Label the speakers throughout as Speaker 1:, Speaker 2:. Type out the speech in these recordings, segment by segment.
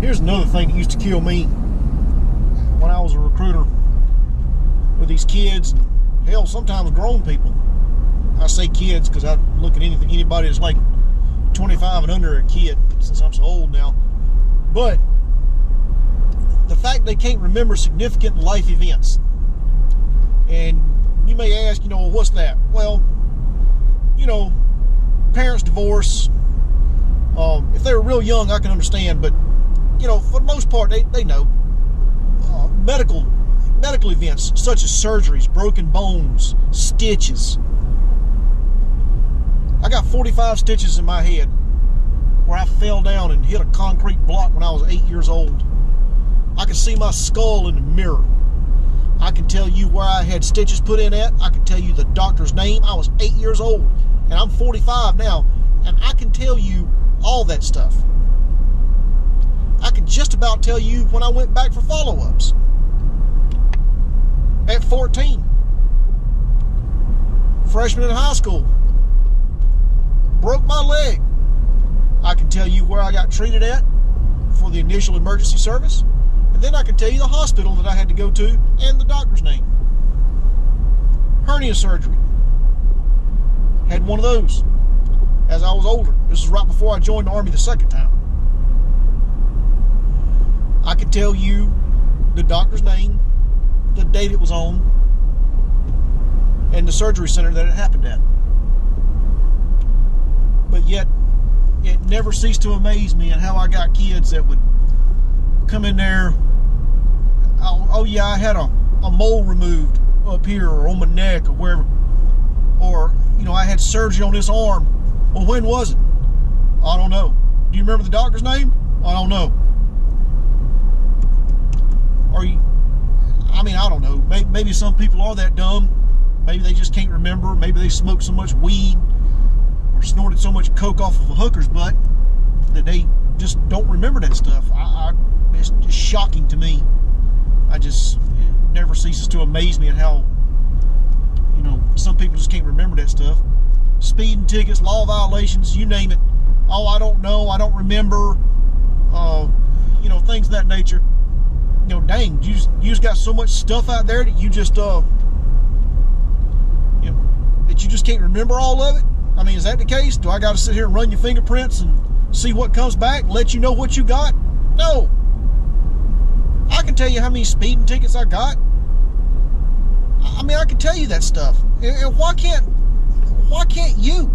Speaker 1: Here's another thing that used to kill me when I was a recruiter with these kids, hell, sometimes grown people. I say kids because I look at anybody that's like 25 and under a kid, since I'm so old now. But the fact they can't remember significant life events. And you may ask, what's that? Well, parents divorce. If they were real young, I can understand, but for the most part, they know. Medical events such as surgeries, broken bones, stitches. I got 45 stitches in my head where I fell down and hit a concrete block when I was 8 years old. I could see my skull in the mirror. I can tell you where I had stitches put in at. I can tell you the doctor's name. I was 8 years old, and I'm 45 now, and I can tell you all that stuff. I can just about tell you when I went back for follow-ups. At 14, freshman in high school, broke my leg. I can tell you where I got treated at for the initial emergency service, and then I can tell you the hospital that I had to go to and the doctor's name. Hernia surgery. Had one of those as I was older. This was right before I joined the Army the second time. I could tell you the doctor's name, the date it was on, and the surgery center that it happened at. But yet, it never ceased to amaze me at how I got kids that would come in there. Oh yeah, I had a mole removed up here or on my neck or wherever. Or, I had surgery on this arm. Well, when was it? I don't know. Do you remember the doctor's name? I don't know. I don't know. Maybe some people are that dumb. Maybe they just can't remember. Maybe they smoked so much weed or snorted so much coke off of a hooker's butt that they just don't remember that stuff. It's just shocking to me. It never ceases to amaze me at how, some people just can't remember that stuff. Speeding tickets, law violations, you name it. Oh, I don't know, I don't remember, things of that nature. Dang, you just got so much stuff out there that you just, that you just can't remember all of it? Is that the case? Do I got to sit here and run your fingerprints and see what comes back, let you know what you got? No. I can tell you how many speeding tickets I got. I can tell you that stuff. And why can't you?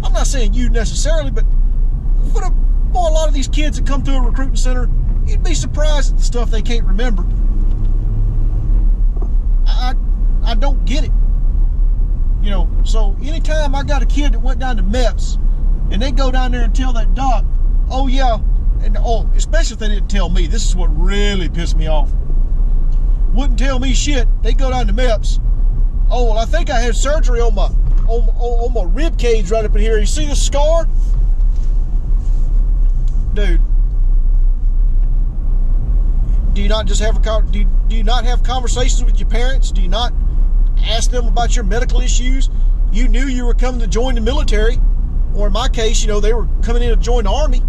Speaker 1: I'm not saying you necessarily, but for a lot of these kids that come through a recruiting center, you'd be surprised at the stuff they can't remember. I don't get it. So anytime I got a kid that went down to MEPS and they go down there and tell that doc, oh yeah, and especially if they didn't tell me, this is what really pissed me off. Wouldn't tell me shit. They go down to MEPS. Oh, well, I think I had surgery on my rib cage right up in here. You see the scar? Dude. Do you not just have do you not have conversations with your parents? Do you not ask them about your medical issues? You knew you were coming to join the military, or in my case, they were coming in to join the Army.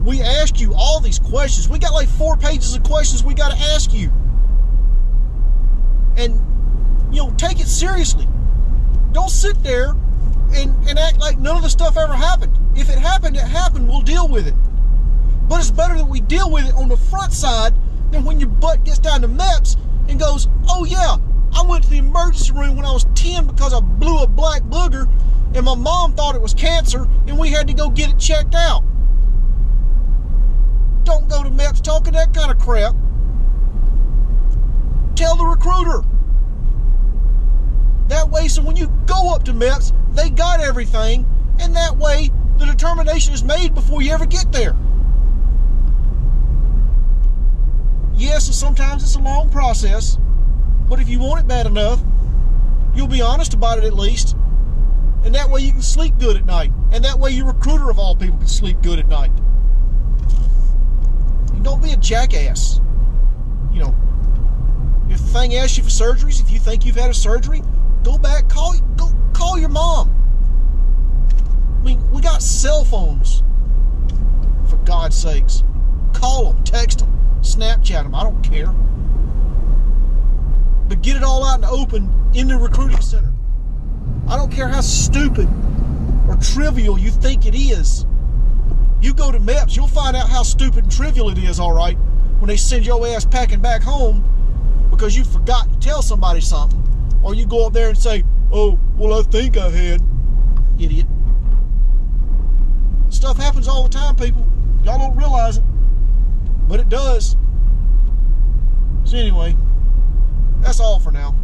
Speaker 1: We ask you all these questions. We got like 4 pages of questions we got to ask you. And, take it seriously. Don't sit there and act like none of the stuff ever happened. If it happened, it happened. We'll deal with it. But it's better that we deal with it on the front side than when your butt gets down to MEPS and goes, oh yeah, I went to the emergency room when I was 10 because I blew a black booger and my mom thought it was cancer and we had to go get it checked out. Don't go to MEPS talking that kind of crap. Tell the recruiter. That way, so when you go up to MEPS, they got everything, and that way the determination is made before you ever get there. Yes, and sometimes it's a long process, but if you want it bad enough, you'll be honest about it at least, and that way you can sleep good at night, and that way your recruiter of all people can sleep good at night. Don't be a jackass. If the thing asks you for surgeries, if you think you've had a surgery, go back, call your mom. We got cell phones. God's sakes. Call them, text them, Snapchat them. I don't care. But get it all out in the open in the recruiting center. I don't care how stupid or trivial you think it is. You go to MEPS, you'll find out how stupid and trivial it is, all right, when they send your ass packing back home because you forgot to tell somebody something. Or you go up there and say, oh, well, I think I had. Idiot. Stuff happens all the time, people. Y'all don't realize it, but it does. So anyway, that's all for now.